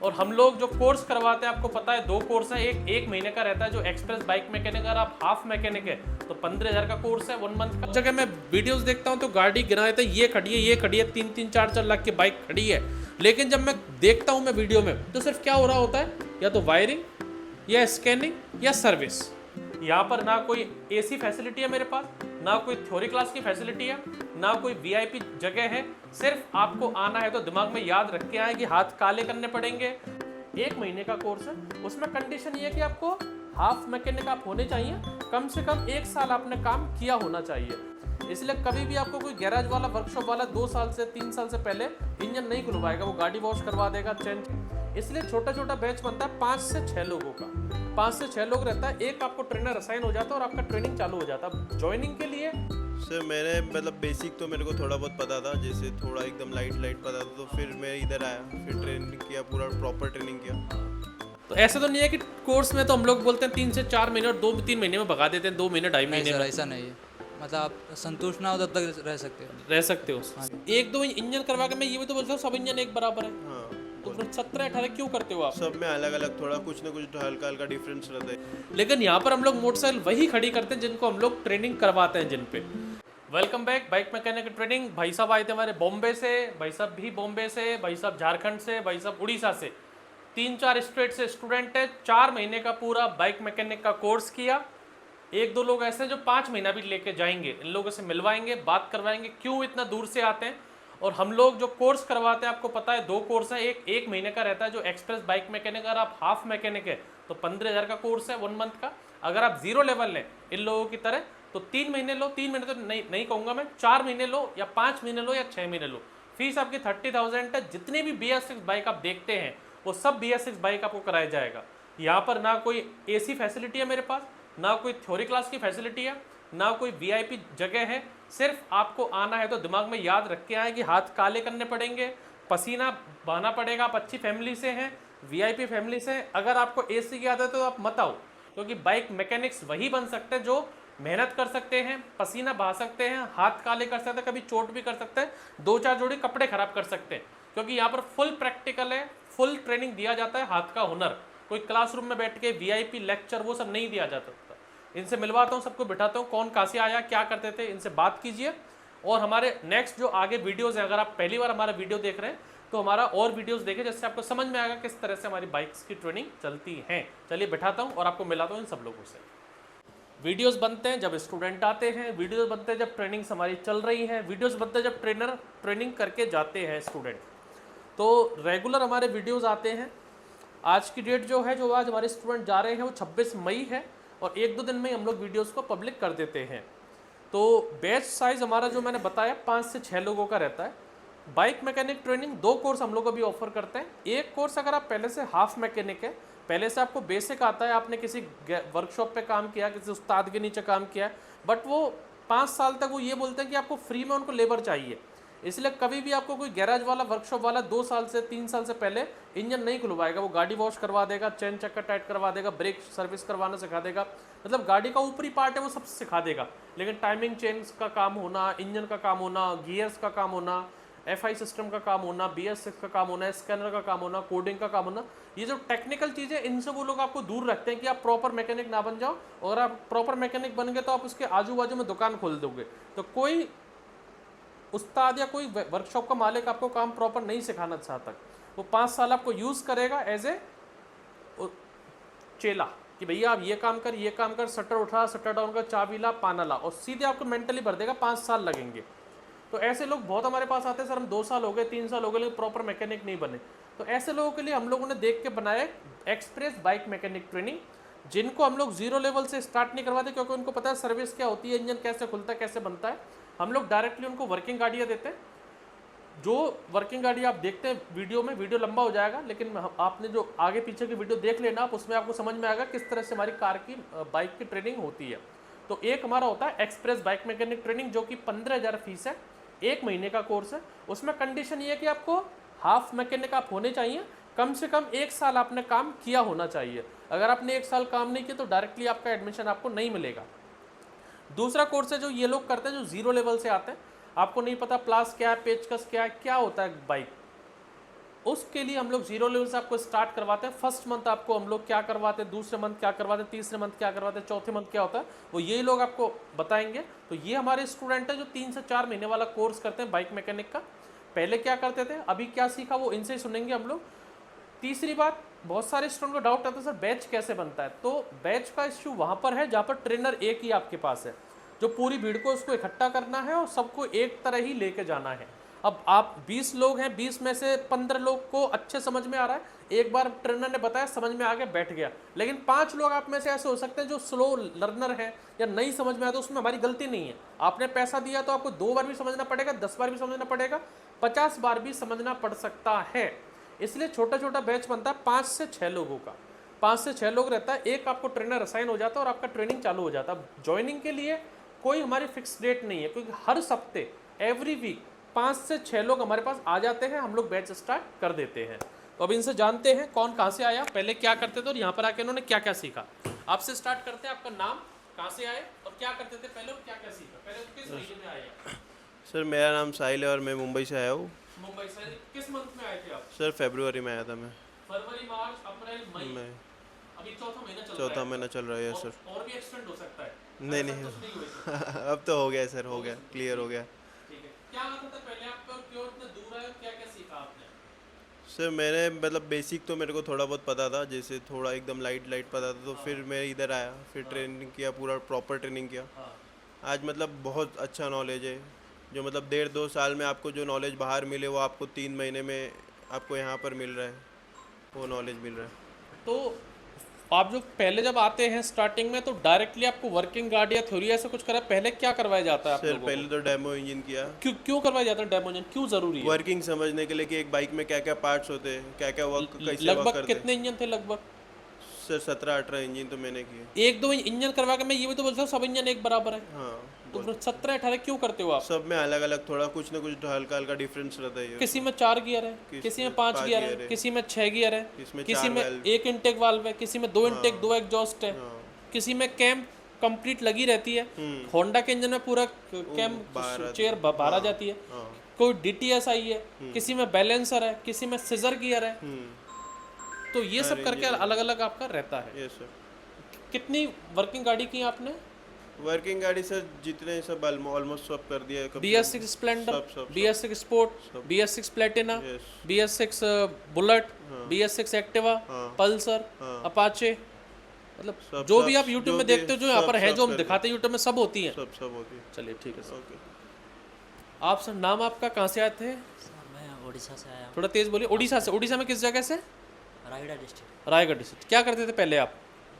और हम लोग जो कोर्स करवाते हैं आपको पता है 2 कोर्स है, एक महीने का रहता है जो एक्सप्रेस बाइक मैकेनिक। अगर आप हाफ मैकेनिक है तो 15,000 का कोर्स है 1 मंथ का। जगह मैं वीडियोस देखता हूँ तो गाड़ी गिरा देते हैं, ये खड़ी है 3-4 लाख की बाइक खड़ी है, लेकिन जब मैं देखता हूँ मैं वीडियो में तो सिर्फ क्या हो रहा होता है, या तो वायरिंग या स्कैनिंग या सर्विस। यहाँ पर ना कोई एसी फैसिलिटी है मेरे पास, ना कोई थ्योरी क्लास की फैसिलिटी है, ना कोई वीआईपी जगह है। सिर्फ आपको आना है तो दिमाग में याद रख के आए कि हाथ काले करने पड़ेंगे। 1 महीने का कोर्स है, उसमें कंडीशन ये है कि आपको हाफ मैकेनिक आप होने चाहिए, कम से कम 1 साल आपने काम किया होना चाहिए। इसलिए कभी भी आपको कोई गैराज वाला वर्कशॉप वाला 2 साल से 3 साल से पहले इंजन नहीं खुलवाएगा, वो गाड़ी वॉश करवा देगा, चेंज। इसलिए छोटा छोटा बैच बनता है 5 से 6 लोगों का, 5 से 6 लोग रहता है, एक आपको ट्रेनर असाइन हो जाता है और आपका ट्रेनिंग चालू हो जाता है। ज्वाइनिंग के लिए सर मैंने मतलब बेसिक तो मेरे को थोड़ा बहुत पता था, जैसे थोड़ा एकदम लाइट पता था, तो फिर मैं इधर आया, फिर ट्रेनिंग किया, पूरा प्रॉपर ट्रेनिंग किया। तो ऐसा तो नहीं है कि कोर्स में तो हम लोग बोलते हैं 3 से 4 महीने और 2-3 महीने में भगा देते हैं, 2 महीने 2.5 महीने में। ऐसा नहीं है, मतलब आप संतुष्ट ना हो तब तक रह सकते हो। हाँ। 1-2 इंजन करवा के मैं ये भी तो बोलता हूँ सब इंजन एक बराबर है। हाँ, तो फिर 17-18 क्यों करते हो आप? सब में अलग अलग थोड़ा कुछ ना कुछ हल्का हल्का डिफरेंस रहता है। लेकिन यहाँ पर हम लोग मोटरसाइकिल वही खड़ी करते हैं जिनको हम लोग ट्रेनिंग करवाते हैं, जिन पे। Welcome back bike mechanic training. भाई साहब आए थे हमारे बॉम्बे से, भाई साहब भी बॉम्बे से, भाई साहब झारखंड से, भाई साहब उड़ीसा से। 3-4 स्टेट से स्टूडेंट है। 4 महीने का पूरा बाइक मैकेनिक का कोर्स किया। 1-2 लोग ऐसे हैं जो 5 महीना भी लेके जाएंगे, इन लोगों से मिलवाएंगे, बात करवाएंगे क्यों इतना दूर से आते हैं। और हम लोग जो कोर्स करवाते हैं आपको पता है 2 कोर्स है, एक महीने का रहता है जो एक्सप्रेस बाइक मैकेनिक। अगर आप हाफ मैकेनिक है तो 15,000 का कोर्स है 1 मंथ का। अगर आप 0 लेवल है इन लोगों की तरह तो 3 महीने लो, 3 महीने तो नहीं कहूँगा मैं, 4 महीने लो या 5 महीने लो या 6 महीने लो। फीस आपकी 30,000 है। जितनी भी BS6 बाइक आप देखते हैं वो सब BS6 बाइक आपको कराया जाएगा। यहाँ पर ना कोई AC फैसिलिटी है मेरे पास, ना कोई थ्योरी क्लास की फैसिलिटी है, ना कोई वीआईपी जगह है। सिर्फ आपको आना है तो दिमाग में याद रख के आए कि हाथ काले करने पड़ेंगे, पसीना बहाना पड़ेगा। आप अच्छी फैमिली से हैं, वीआईपी फैमिली से हैं। अगर आपको AC की आदत है तो आप मत आओ, क्योंकि बाइक मैकेनिक्स वही बन सकते हैं जो मेहनत कर सकते हैं, पसीना बहा सकते हैं, हाथ काले कर सकते हैं, कभी चोट भी कर सकते हैं, 2-4 जोड़ी कपड़े खराब कर सकते हैं। क्योंकि यहाँ पर फुल प्रैक्टिकल है, फुल ट्रेनिंग दिया जाता है, हाथ का हुनर। कोई क्लासरूम में बैठ के वीआईपी लेक्चर वो सब नहीं दिया जाता। इनसे मिलवाता हूँ, सबको बिठाता हूँ, कौन कहाँ से आया, क्या करते थे, इनसे बात कीजिए। और हमारे नेक्स्ट जो आगे वीडियोस हैं, अगर आप पहली बार हमारा वीडियो देख रहे हैं तो हमारा और वीडियोस देखें, जिससे आपको समझ में आएगा किस तरह से हमारी बाइक्स की ट्रेनिंग चलती है। चलिए बिठाता हूँ और आपको मिलाता हूँ इन सब लोगों से। वीडियोस बनते हैं जब स्टूडेंट आते हैं, वीडियोस बनते हैं जब ट्रेनिंग्स हमारी चल रही हैं, वीडियोस बनते हैं जब ट्रेनर ट्रेनिंग करके जाते हैं स्टूडेंट। तो रेगुलर हमारे वीडियोस आते हैं। आज की डेट जो है, जो आज हमारे स्टूडेंट जा रहे हैं वो 26 मई है और 1-2 दिन में हम लोग वीडियोस को पब्लिक कर देते हैं। तो बैच साइज़ हमारा जो मैंने बताया 5 से 6 लोगों का रहता है। बाइक मैकेनिक ट्रेनिंग 2 कोर्स हम लोग अभी ऑफर करते हैं। एक कोर्स अगर आप पहले से हाफ मैकेनिक है, पहले से आपको बेसिक आता है, आपने किसी वर्कशॉप पे काम किया, किसी उस्ताद के नीचे काम किया, बट वो 5 साल तक वो ये बोलते हैं कि आपको फ्री में उनको लेबर चाहिए। इसलिए कभी भी आपको कोई गैराज वाला वर्कशॉप वाला 2 साल से 3 साल से पहले इंजन नहीं खुलवाएगा, वो गाड़ी वॉश करवा देगा, चेन चक्कर टाइट करवा देगा, ब्रेक सर्विस करवाना सिखा देगा, मतलब गाड़ी का ऊपरी पार्ट है वो सब सिखा देगा। लेकिन टाइमिंग चेन का काम होना, इंजन का काम होना, गियर्स का काम होना, FI सिस्टम का काम होना, BS6 का काम होना, स्कैनर का काम होना, कोडिंग का काम होना, ये जो टेक्निकल चीज़ें, इनसे वो लोग आपको दूर रखते हैं कि आप प्रॉपर मैकेनिक ना बन जाओ। और आप प्रॉपर मैकेनिक बन गए तो आप उसके आजू बाजू में दुकान खोल दोगे, तो कोई उस्ताद या कोई वर्कशॉप का मालिक आपको काम प्रॉपर नहीं सिखाना चाहता। वो 5 साल आपको यूज़ करेगा एज ए चेला कि भैया आप ये काम कर, शटर उठा, शटर डाउन कर, चाबी ला, पाना ला, और सीधे आपको मेंटली भर देगा, 5 साल लगेंगे। तो ऐसे लोग बहुत हमारे पास आते हैं, सर हम 2 साल हो गए, 3 साल हो गए, लेकिन प्रॉपर मैकेनिक नहीं बने। तो ऐसे लोगों के लिए हम लोगों ने देख के बनाया एक्सप्रेस बाइक मैकेनिक ट्रेनिंग, जिनको हम लोग 0 लेवल से स्टार्ट नहीं करवाते, क्योंकि उनको पता है सर्विस क्या होती है, इंजन कैसे खुलता है, कैसे बनता है। हम लोग डायरेक्टली उनको वर्किंग गाड़ियाँ देते हैं। जो वर्किंग गाड़ी आप देखते हैं वीडियो में, वीडियो लंबा हो जाएगा, लेकिन आपने जो आगे पीछे की वीडियो देख लेना आप, उसमें आपको समझ में आएगा किस तरह से हमारी कार की बाइक की ट्रेनिंग होती है। तो एक हमारा होता है एक्सप्रेस बाइक मैकेनिक ट्रेनिंग, जो कि 15,000 फीस है, 1 महीने का कोर्स है। उसमें कंडीशन ये है कि आपको हाफ मैकेनिक आप होने चाहिए, कम से कम 1 साल आपने काम किया होना चाहिए। अगर आपने 1 साल काम नहीं किया तो डायरेक्टली आपका एडमिशन आपको नहीं मिलेगा। दूसरा कोर्स है जो ये लोग करते हैं जो 0 लेवल से आते हैं, आपको नहीं पता प्लास क्या है, पेचकस क्या है, क्या होता है बाइक, उसके लिए हम लोग जीरो लेवल से आपको स्टार्ट करवाते हैं। फर्स्ट मंथ आपको हम लोग क्या करवाते हैं, दूसरे मंथ क्या करवाते हैं, तीसरे मंथ क्या करवाते हैं, चौथे मंथ क्या होता है, वो ये लोग आपको बताएंगे। तो ये हमारे स्टूडेंट है जो 3 से 4 महीने वाला कोर्स करते हैं बाइक मैकेनिक का। पहले क्या करते थे, अभी क्या सीखा, वो इनसे ही सुनेंगे हम लोग। तीसरी बात, बहुत सारे स्टूडेंट को डाउट आता है सर बैच कैसे बनता है। तो बैच का इश्यू वहाँ पर है जहाँ पर ट्रेनर एक ही आपके पास है, जो पूरी भीड़ को उसको इकट्ठा करना है और सबको एक तरह ही लेके जाना है। अब आप 20 लोग हैं, 20 में से 15 लोग को अच्छे समझ में आ रहा है, एक बार ट्रेनर ने बताया समझ में आ गया, बैठ गया। लेकिन 5 लोग आप में से ऐसे हो सकते हैं जो स्लो लर्नर है या नहीं समझ में आया, तो उसमें हमारी गलती नहीं है। आपने पैसा दिया तो आपको 2 बार भी समझना पड़ेगा, 10 बार भी समझना पड़ेगा, 50 बार भी समझना पड़ सकता है। इसलिए छोटा छोटा बैच बनता है 5 से 6 लोगों का। 5 से 6 लोग रहता है, एक आपको ट्रेनर असाइन हो जाता है और आपका ट्रेनिंग चालू हो जाता है। ज्वाइनिंग के लिए कोई हमारी फिक्स डेट नहीं है, क्योंकि हर हफ्ते एवरी वीक 5 से 6 लोग हमारे पास आ जाते हैं, हम लोग बैच स्टार्ट कर देते हैं। तो अब इनसे जानते हैं कौन कहाँ से आया, पहले क्या करते थे और यहाँ पर आके इन्होंने क्या क्या सीखा। आपसे स्टार्ट करते हैं, आपका नाम, कहाँ से आए और क्या करते थे पहले और क्या क्या सीखा। पहले तो किस महीने में आए आप? सर मेरा नाम साहिल है और मैं मुंबई से आया हूँ। मुंबई से किस मंथ में आए थे आप? सर फरवरी में आया था मैं। फरवरी, मार्च, अप्रैल, मई, मैं अभी चौथा महीना चल रहा चौथा है। महीना चल रहा है सर। और भी एक्सटेंड हो सकता है? नहीं ऐसा नहीं कुछ नहीं हुआ। अब तो हो गया सर, हो गया, क्लियर हो गया। ठीक है, क्या आता था पहले आपको, क्यों इतने दूर आए, क्या क्या सीखा आपने? सर मैंने मतलब बेसिक तो मेरे को थोड़ा बहुत पता था, जैसे थोड़ा एकदम लाइट पता था, तो फिर मैं इधर आया, फिर ट्रेनिंग किया, पूरा प्रॉपर ट्रेनिंग किया। हाँ, आज मतलब बहुत अच्छा नॉलेज है, जो मतलब 1.5-2 साल में आपको जो नॉलेज बाहर मिले वो आपको 3 महीने में आपको यहाँ पर मिल रहा है, वो नॉलेज मिल रहा है। तो आप जो पहले जब आते हैं स्टार्टिंग में, तो डायरेक्टली आपको वर्किंग गार्ड या थ्योरी ऐसा कुछ करा, पहले क्या करवाया जाता है आप सर लोगों को? पहले तो डेमो इंजन किया, क्यों करवाया जाता है डेमो इंजन, क्यों जरूरी है? वर्किंग समझने के लिए कि एक बाइक में क्या क्या पार्ट्स होते हैं, क्या क्या वर्क कैसे वर्क लगभग करते हैं। कितने इंजन थे लगभग? सर 17-18 इंजन तो मैंने किए। 1-2 इंजन करवा के मैं ये भी तो बोलता हूँ सब इंजन एक बराबर है, हाँ, तो फिर 17-18 क्यों करते हो आप? सब में अलग अलग थोड़ा कुछ ना कुछ हल्का हल्का डिफरेंस रहता है। किसी में 4 गियर है, किसी में 5 गियर है, किसी में 6 गियर है, इसमें किसी 4 में valve। 1 इनटेक वाल्व है, किसी में 2 इनटेक 2 एग्जॉस्ट है, हाँ। किसी में कैम कंप्लीट लगी रहती है। होंडा के इंजन में पूरा कैम चेयर बाहर आ जाती है। हाँ। कोई DTS आई है, किसी में बैलेंसर है, किसी में सिजर गियर है, तो ये सब करके अलग अलग आपका रहता है। Yes sir. कितनी वर्किंग गाड़ी की आपने? वर्किंग गाड़ी सर जितने सब ऑलमोस्ट सब कर दिया है। BS6 स्प्लेंडर, सब। BS6 sport, BS6 Platina, Yes। BS6 bullet, BS6 Activa, Pulsar, Apache, मतलब सब- जो सब- भी आप YouTube जो में भी- देखते हो, जो यहाँ पर सब- है, सब जो हम करके। दिखाते हैं YouTube में, सब होती हैं। सब होती है। चलिए ठीक है सर। ओके। आप सर नाम आपका, कहाँ से आए थे? सर मैं उड़ीसा से आया हूँ, थोड़ा तेज बोलिए। उड़ीसा से? उड़ीसा में किस जगह से? रायगढ़ डिस्ट्रिक्ट। रायगढ़ डिस्ट्रिक्ट। क्या करते थे पहले आप?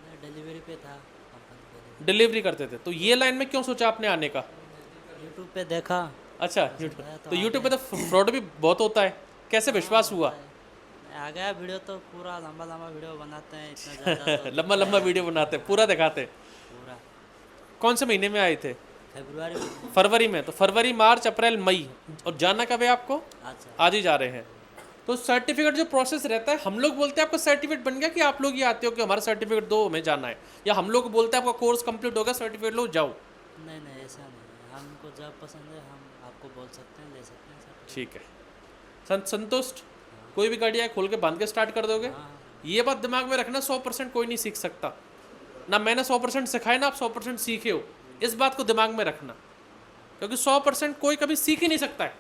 मैं डिलीवरी पे था, कंपनी पे डिलीवरी करते थे। तो ये लाइन में क्यों सोचा आपने आने का? यूट्यूब पे देखा। अच्छा, आया तो यूट्यूब पे तो फ्रॉड भी बहुत होता है, कैसे विश्वास हुआ? आ गया वीडियो, तो पूरा लंबा लंबा वीडियो बनाते हैं, इतना ज़्यादा तो लंबा लंबा वीडियो बनाते हैं, पूरा दिखाते हैं। पूरा कौन से महीने में आए थे? फरवरी में। फरवरी में। तो फरवरी, मार्च, अप्रैल, मई, और जाना कब है आपको? अच्छा, आज ही जा रहे हैं। तो सर्टिफिकेट जो प्रोसेस रहता है, हम लोग बोलते हैं आपका सर्टिफिकेट बन गया, कि आप लोग ये आते हो कि हमारा सर्टिफिकेट दो, हमें जाना है, या हम लोग बोलते हैं आपका कोर्स कंप्लीट हो गया, सर्टिफिकेट लो जाओ? नहीं ऐसा नहीं है, हमको जब पसंद है हम आपको बोल सकते हैं, ले सकते हैं सर। ठीक है। संतुष्ट? कोई भी गाड़ी आए खोल के बांध के स्टार्ट कर दोगे? हाँ, ये बात दिमाग में रखना, 100% कोई नहीं सीख सकता ना। मैंने 100% सिखाया ना आप 100% सीखे हो, इस बात को दिमाग में रखना, क्योंकि 100% कोई कभी सीख ही नहीं सकता है।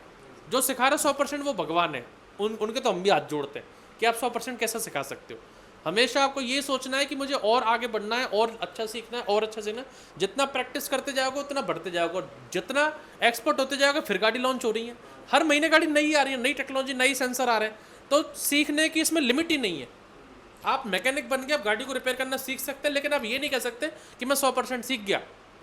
जो सिखा रहा है 100% वो भगवान है, उनके तो हम भी हाथ जोड़ते हैं कि आप 100% कैसे सिखा सकते हो। हमेशा आपको ये सोचना है कि मुझे और आगे बढ़ना है, और अच्छा सीखना है, और अच्छा सीखना है। जितना प्रैक्टिस करते जाओगे उतना बढ़ते जाओगे, और जितना एक्सपर्ट होते जाओगे। फिर गाड़ी लॉन्च हो रही है, हर महीने गाड़ी नई आ रही है, नई टेक्नोलॉजी, नई सेंसर आ रहे हैं, तो सीखने की इसमें लिमिट ही नहीं है। आप मैकेनिक बन के आप गाड़ी को रिपेयर करना सीख सकते हैं, लेकिन आप ये नहीं कह सकते कि मैं 100% सीख गया।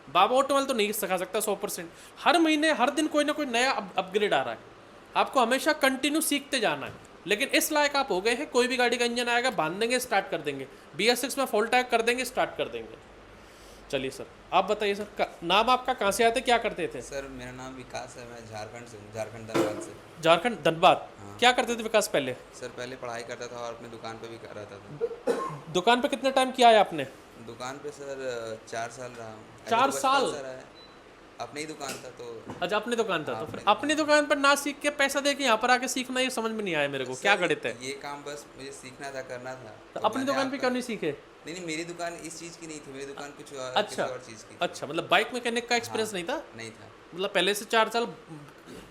बाबा ऑटोमोबाइल तो नहीं सिखा सकता 100%। हर महीने हर दिन कोई ना कोई नया अपग्रेड आ रहा है, आपको हमेशा कंटिन्यू सीखते जाना है। लेकिन इस लायक आप हो गए हैं, कोई भी गाड़ी का इंजन आएगा, बांध देंगे, स्टार्ट कर देंगे, BS6 में फुल टैग कर देंगे, स्टार्ट कर देंगे। चलिए सर, आप बताइए सर, नाम आपका, कहाँ से आते, क्या करते थे? सर मेरा नाम विकास है, मैं झारखंड से हूँ, झारखंड धनबाद से। झारखंड धनबाद। हाँ। क्या करते थे विकास पहले? सर पहले पढ़ाई करता था और अपने दुकान पे भी कर रहता था। दुकान पे कितने टाइम किया है आपने? दुकान पे सर 4 साल रहा हूँ। 4 बचपन साल? से रहा है। अपनी ही दुकान था तो अच्छा अपनी दुकान था, तो फिर अपनी दुकान पर ना सीख के पैसा दे के यहाँ पर आके सीखना, ये समझ में नहीं आया मेरे को, क्या सर, गणित है? ये काम बस मुझे सीखना था, करना था। तो तो अपनी मैंने दुकान पे आपका- क्यों नहीं सीखे? नहीं, मेरी दुकान इस चीज़ की नहीं थी, मेरी दुकान कुछ और अच्छा किसी और चीज़ की थी। अच्छा, मतलब बाइक मैकेनिक का एक्सपीरियंस नहीं था? नहीं था। मतलब पहले से 4 साल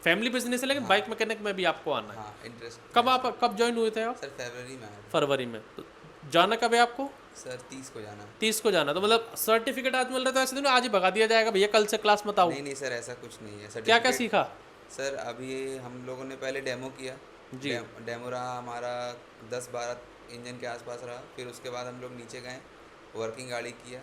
फैमिली बिजनेस है, लेकिन बाइक मैकेनिक में भी आपको आना है। हाँ, इंटरेस्ट। कब ज्वाइन हुए थे आप? सर फरवरी में आया था। फरवरी में। तो जाना कब है आपको? सर 30 को जाना। 30 को जाना। तो मतलब सर्टिफिकेट आज मिल रहा है तो ऐसे नहीं आज ही भगा दिया जाएगा भैया कल से क्लास मत आओ? नहीं नहीं सर, ऐसा कुछ नहीं है। क्या क्या सर्टिफिकेट- सीखा? सर अभी हम लोगों ने पहले डेमो किया जी। डेमो रहा हमारा 10-12 इंजन के आसपास रहा। फिर उसके बाद हम लोग नीचे गए, वर्किंग गाड़ी किया,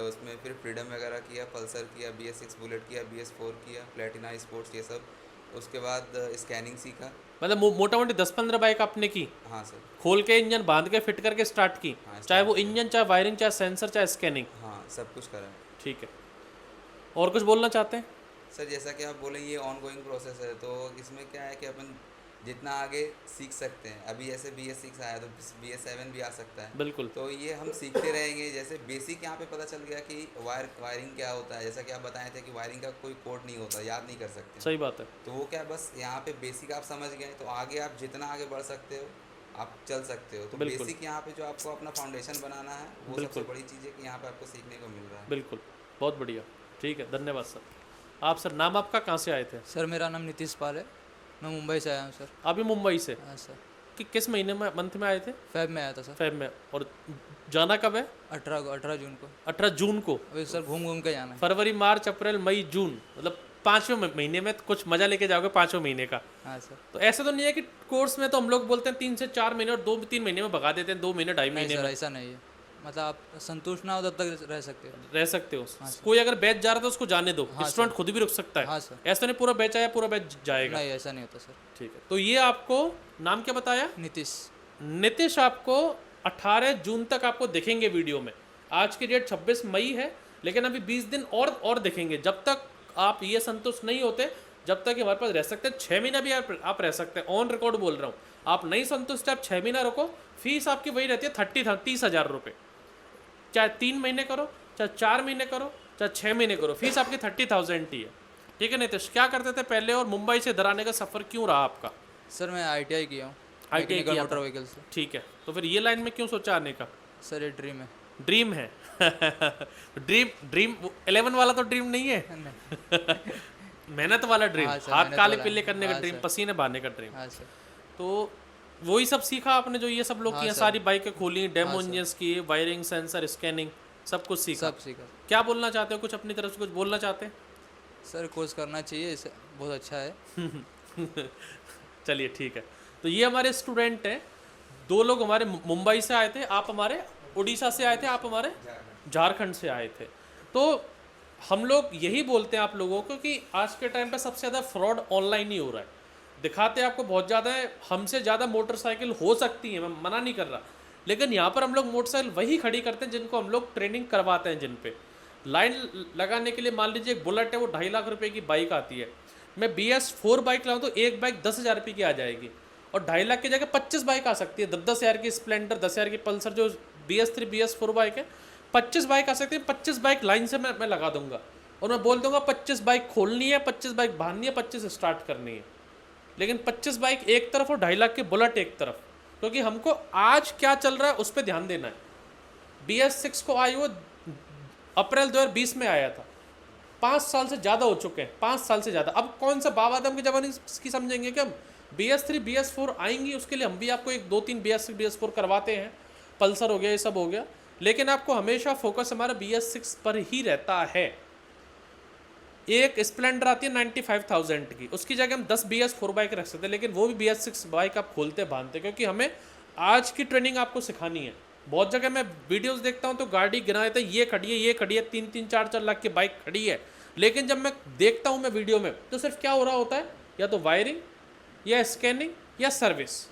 उसमें फिर फ्रीडम वगैरह किया, पल्सर किया, BS6 बुलेट किया, BS4 किया, प्लेटिना स्पोर्ट्स, ये सब। उसके बाद स्कैनिंग सीखा। मतलब मोटा मोटी 10-15 बाइक आपने की, हाँ सर। खोल के इंजन बांध के फिट करके स्टार्ट की, हाँ, चाहे start वो इंजन, चाहे वायरिंग, चाहे सेंसर, चाहे स्कैनिंग। हाँ, सब कुछ करा है। ठीक है, और कुछ बोलना चाहते हैं? सर जैसा कि आप बोले ये ऑन गोइंग प्रोसेस है, तो इसमें क्या है कि अपन जितना आगे सीख सकते हैं। अभी ऐसे BS6 आया तो BS7 भी आ सकता है। बिल्कुल। तो ये हम सीखते रहेंगे। जैसे बेसिक यहाँ पे पता चल गया कि वायरिंग क्या होता है, जैसा कि आप बताए थे कि वायरिंग का कोई कोड नहीं होता, याद नहीं कर सकते। सही बात है। तो वो क्या, बस यहाँ पे बेसिक आप समझ गए तो आगे आप जितना आगे बढ़ सकते हो, आप चल सकते हो। तो बिल्कुल। बेसिक यहाँ पे जो आपको अपना फाउंडेशन बनाना है, वो सबसे बिल्कुल। बड़ी चीज़ है कि यहाँ पे आपको सीखने को मिल रहा है। बिल्कुल, बहुत बढ़िया। ठीक है, धन्यवाद सर। आप सर, नाम आपका, कहाँ से आए थे? सर मेरा नाम नीतीश पाल है, मैं मुंबई से आया हूँ सर। अभी मुंबई से? हाँ सर, कि किस महीने में, मंथ में आए थे? फेब में आया था सर। फेब में। और जाना कब है? 18 जून को। 18 जून को। अभी सर घूम घूम के जाना है। फरवरी, मार्च, अप्रैल, मई, जून, मतलब 5वें महीने में कुछ मजा लेके जाओगे 5वें महीने का। हाँ सर। तो ऐसे तो नहीं है कि कोर्स में तो हम लोग बोलते हैं 3 से 4 महीने और 2-3 महीने में भगा देते हैं, 2 महीने 2.5 नहीं महीने सर, में ऐसा नहीं है, मतलब आप संतुष्ट ना हो तब तक रह सकते हो। रह सकते हो। कोई अगर बैच जा रहा है तो उसको जाने दो, हाँ स्टूडेंट खुद भी रुक सकता है। हाँ सर। ऐसा नहीं पूरा बैच आया पूरा बैच जाएगा। नहीं ऐसा नहीं होता सर। ठीक है, तो ये आपको नाम क्या बताया? नीतीश। नीतीश आपको 18 जून तक आपको दिखेंगे वीडियो में। आज की डेट 26 मई है, लेकिन अभी 20 दिन और दिखेंगे। जब तक आप ये संतुष्ट नहीं होते, जब तक हमारे पास रह सकते हैं, 6 महीना भी आप रह सकते हैं। ऑन रिकॉर्ड बोल रहा हूँ, आप नहीं संतुष्ट आप 6 महीना रुको। फीस आपकी वही रहती है 30,000 रुपये। चाहे 3 महीने करो, चाहे 4 महीने करो, चाहे 6 महीने करो, फीस आपकी 30,000 ही है। ठीक है नीतीश, क्या करते थे पहले और मुंबई से इधर आने का सफ़र क्यों रहा आपका? सर मैं ITI किया हूँ, ITI मैकेनिकल किया मोटर था। व्हीकल से। ठीक है, तो फिर ये लाइन में क्यों सोचा आने का? सर ये ड्रीम है। ड्रीम है। ड्रीम 11 वाला तो ड्रीम नहीं है। नहीं। मेहनत वाला ड्रीम, हाँ सर, हाथ मेहनत काले वाला। पीले करने का हाँ ड्रीम, सर। पसीने बहाने का ड्रीम। हाँ सर। तो वही सब सीखा आपने जो ये सब लोग हाँ किया, सर। सारी बाइकें खोली, डेमो हाँ सर। इंजन्स किए, वायरिंग, सेंसर, स्कैनिंग, सब कुछ सीखा। सब सीखा। क्या बोलना चाहते हो? कुछ अपनी तरफ से कुछ बोलना चाहते हैं? सर कोर्स करना चाहिए, इसे बहुत अच्छा है। चलिए ठीक है, तो ये हमारे स्टूडेंट हैं। 2 लोग हमारे मुंबई से आए थे, आप हमारे उड़ीसा से आए थे, आप हमारे झारखंड से आए थे। तो हम लोग यही बोलते हैं आप लोगों को कि आज के टाइम पे सबसे ज़्यादा फ्रॉड ऑनलाइन ही हो रहा है। दिखाते आपको बहुत ज़्यादा है, हमसे ज़्यादा मोटरसाइकिल हो सकती है, मैं मना नहीं कर रहा, लेकिन यहाँ पर हम लोग मोटरसाइकिल वही खड़ी करते हैं जिनको हम लोग ट्रेनिंग करवाते हैं। जिन पे लाइन लगाने के लिए मान लीजिए एक बुलेट है, वो 2.5 लाख रुपए की बाइक आती है। मैं BS4 बाइक लाऊँ तो एक बाइक 10,000 रुपये की आ जाएगी, और 2.5 लाख की जगह 25 बाइक आ सकती है। 10,000 की स्प्लेंडर, 10,000 की पल्सर, जो BS3 BS4 बाइक है, 25 बाइक आ सकती है। 25 बाइक लाइन से मैं लगा दूंगा और मैं बोल दूंगा 25 बाइक खोलनी है, 25 बाइक बांधनी है, 25 स्टार्ट करनी है। लेकिन 25 बाइक एक तरफ और 2.5 लाख की बुलेट एक तरफ, क्योंकि हमको आज क्या चल रहा है उस पर ध्यान देना है। BS6 को आई वो अप्रैल 2020 में आया था, 5 साल से ज़्यादा हो चुके हैं, 5 साल से ज़्यादा। अब कौन सा बाबा आदम की जवानी की समझेंगे कि हम BS3 BS4 आएंगी, उसके लिए हम भी आपको 1-2-3 BS3 BS4 करवाते हैं, पल्सर हो गया, ये सब हो गया, लेकिन आपको हमेशा फोकस हमारा BS6 पर ही रहता है। एक स्प्लेंडर आती है 95,000 की, उसकी जगह हम 10 BS4 बाइक रख सकते हैं, लेकिन वो भी BS6 बाइक आप खोलते बांधते, क्योंकि हमें आज की ट्रेनिंग आपको सिखानी है। बहुत जगह मैं वीडियोस देखता हूँ तो गाड़ी गिना देता है, ये खड़ी है, ये खड़ी है, 3-3, 4-4 लाख की बाइक खड़ी है, लेकिन जब मैं देखता हूँ मैं वीडियो में तो सिर्फ क्या हो रहा होता है, या तो वायरिंग या स्कैनिंग या सर्विस।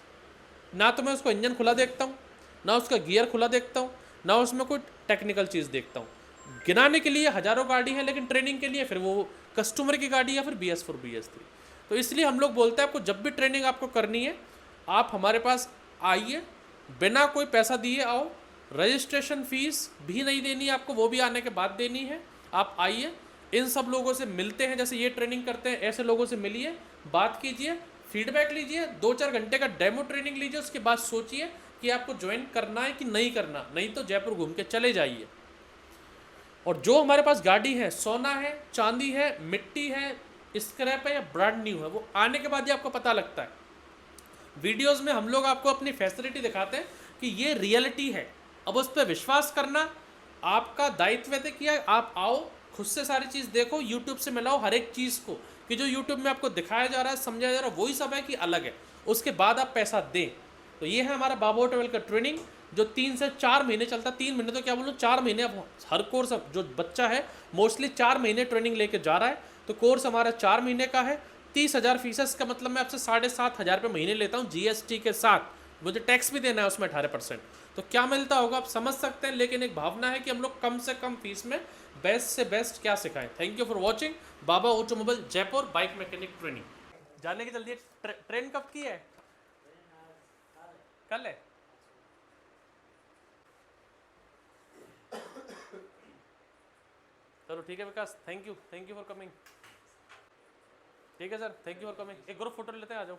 ना तो मैं उसको इंजन खुला देखता हूँ, ना उसका गियर खुला देखता हूँ, ना उसमें कोई टेक्निकल चीज़ देखता हूँ। गिनाने के लिए हज़ारों गाड़ी है, लेकिन ट्रेनिंग के लिए फिर वो कस्टमर की गाड़ी या फिर BS4 BS3। तो इसलिए हम लोग बोलते हैं आपको जब भी ट्रेनिंग आपको करनी है, आप हमारे पास आइए, बिना कोई पैसा दिए आओ, रजिस्ट्रेशन फीस भी नहीं देनी है आपको, वो भी आने के बाद देनी है। आप आइए, इन सब लोगों से मिलते हैं, जैसे ये ट्रेनिंग करते हैं ऐसे लोगों से मिलिए, बात कीजिए, फीडबैक लीजिए, 2-4 घंटे का डेमो ट्रेनिंग लीजिए, उसके बाद सोचिए कि आपको ज्वाइन करना है कि नहीं करना, नहीं तो जयपुर घूम के चले जाइए। और जो हमारे पास गाड़ी है, सोना है, चांदी है, मिट्टी है, स्क्रैप है या ब्रांड न्यू है, वो आने के बाद ही आपको पता लगता है। वीडियोस में हम लोग आपको अपनी फैसिलिटी दिखाते हैं कि ये रियलिटी है, अब उस पर विश्वास करना आपका दायित्व है कि आप आओ, खुद से सारी चीज़ देखो, यूट्यूब से मिलाओ हर एक चीज़ को, कि जो यूट्यूब में आपको दिखाया जा रहा है, समझाया जा रहा है, वही सब है कि अलग है, उसके बाद आप पैसा दें। तो ये है हमारा बाबू ट्रेवल का ट्रेनिंग, जो 3 से 4 महीने चलता है। 3 महीने तो क्या बोलूँ, 4 महीने। अब हर कोर्स जो बच्चा है मोस्टली 4 महीने ट्रेनिंग लेके जा रहा है, तो कोर्स हमारा 4 महीने का है। 30,000 फीस का मतलब मैं आपसे 7,500 रुपये महीने लेता हूँ जीएसटी के साथ, मुझे टैक्स भी देना है उसमें 18%। तो क्या मिलता होगा आप समझ सकते हैं, लेकिन एक भावना है कि हम लोग कम से कम फीस में बेस्ट से बेस्ट क्या सिखाएं। Thank you for watching Baba automobile Jaipur bike mechanic training. जाने की जल्दी ट्रेन कब की है? कल है। चलो ठीक है विकास, थैंक यू फॉर कमिंग। ठीक है sir, thank you for coming. एक ग्रुप फोटो लेते हैं, आ जाओ।